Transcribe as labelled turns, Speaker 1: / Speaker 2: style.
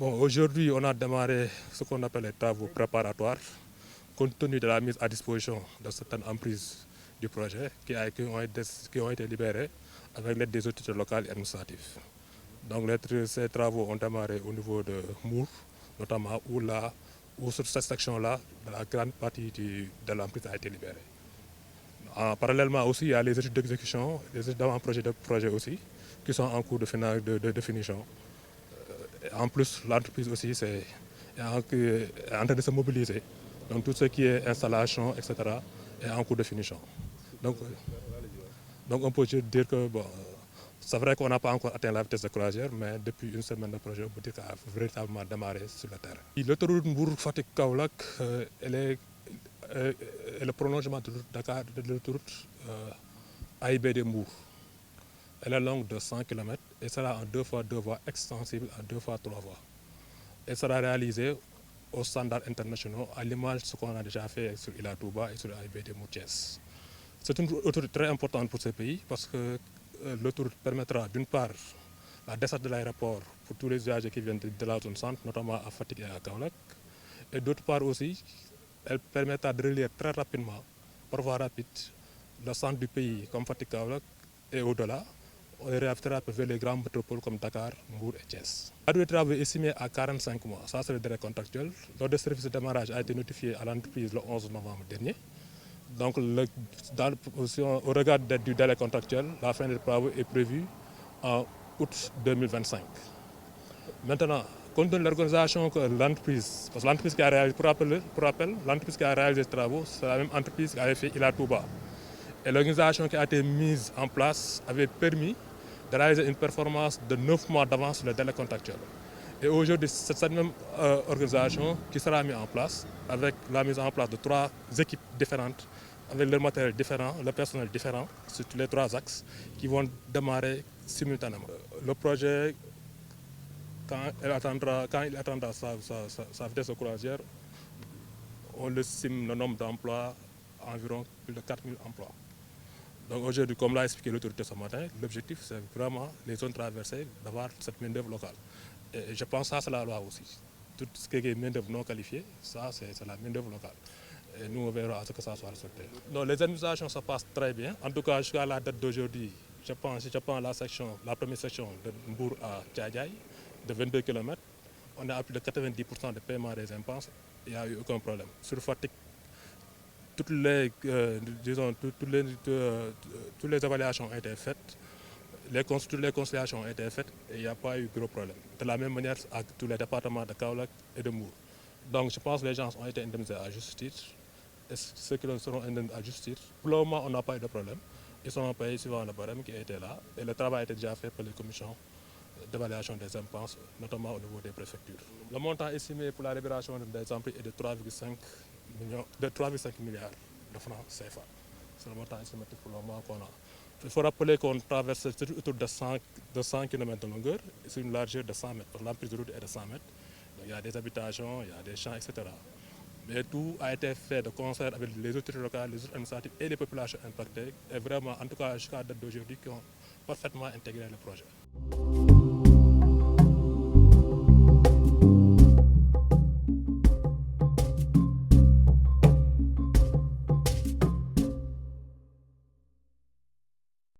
Speaker 1: Bon, aujourd'hui, on a démarré ce qu'on appelle les travaux préparatoires, compte tenu de la mise à disposition de certaines emprises du projet qui ont été libérées avec l'aide des autorités locales et administratives. Donc ces travaux ont démarré au niveau de Mour, notamment où sur cette section-là, la grande partie de l'emprise a été libérée. Parallèlement aussi, il y a les études d'exécution, les études d'avant-projet de projet aussi, qui sont en cours de finition. En plus, l'entreprise aussi est en train de se mobiliser. Donc tout ce qui est installation, etc., est en cours de finition. Donc, on peut dire que bon, c'est vrai qu'on n'a pas encore atteint la vitesse de croisière, mais depuis une semaine de projet, on peut dire qu'il a véritablement démarré sur le terrain. L'autoroute Mbour-Fatick-Kaolack est le prolongement de l'autoroute AIBD Mbour. Elle est longue de 100 km et sera en 2 fois 2 voies extensible à 2 fois 3 voies. Elle sera réalisée aux standards internationaux à l'image de ce qu'on a déjà fait sur Ila Touba et sur AIBD Moutiès. C'est une autoroute très importante pour ce pays parce que l'autoroute permettra d'une part la desserte de l'aéroport pour tous les usagers qui viennent de la zone centre, notamment à Fatick et à Kaolack. Et d'autre part aussi, elle permettra de relier très rapidement, par voie rapide, le centre du pays comme Fatick-Kaolack et au-delà. On réaffectera vers les grandes métropoles comme Dakar, Mbour et Thiès. La durée de travail est estimée à 45 mois, ça c'est le délai contractuel. L'ordre de service de démarrage a été notifié à l'entreprise le 11 novembre dernier. Donc au regard du délai contractuel, la fin des travaux est prévue en août 2025. Maintenant, compte tenu de l'organisation que l'entreprise, parce que l'entreprise qui a réalisé, pour rappel, l'entreprise qui a réalisé ces travaux, c'est la même entreprise qui avait fait Ila Touba. Et l'organisation qui a été mise en place avait permis de réaliser une performance de 9 mois d'avance sur le délai contractuel. Et aujourd'hui, c'est cette même organisation qui sera mise en place avec la mise en place de 3 équipes différentes, avec leur matériel différent, le personnel différent, sur les 3 axes, qui vont démarrer simultanément. Le projet, quand il attendra sa vitesse de croisière, on estime le nombre d'emplois à environ plus de 4000 emplois. Donc aujourd'hui, comme l'a expliqué l'autorité ce matin, l'objectif c'est vraiment les zones traversées d'avoir cette main-d'œuvre locale. Et je pense que ça c'est la loi aussi. Tout ce qui est main-d'œuvre non qualifiée, ça c'est la main-d'œuvre locale. Et nous on verra à ce que ça soit respecté. Non, les administrations se passent très bien. En tout cas, jusqu'à la date d'aujourd'hui, je prends la première section de Mbour à Tchadjaï, de 22 km, on a à plus de 90% de paiement des impôts, il n'y a eu aucun problème. Sur Fatick, toutes les évaluations ont été faites, toutes les conciliations ont été faites et il n'y a pas eu de gros problème. De la même manière à tous les départements de Kaolack et de Mbour. Donc je pense que les gens ont été indemnisés à juste titre et ceux qui seront indemnisés à juste titre, pour le moment on n'a pas eu de problème. Ils seront payés suivant le barème qui était là et le travail a été déjà fait par les commissions d'évaluation des impôts, notamment au niveau des préfectures. Le montant estimé pour la libération des emplois est de 3,5 milliards de francs CFA. C'est le montant estimé pour le moment qu'on a. Il faut rappeler qu'on traverse autour de 100 km de longueur sur une largeur de 100 mètres. L'emprise de route est de 100 mètres. Donc, il y a des habitations, il y a des champs, etc. Mais tout a été fait de concert avec les autorités locales, les autorités administratives et les populations impactées. Et vraiment, en tout cas jusqu'à la date d'aujourd'hui, qui ont parfaitement intégré le projet.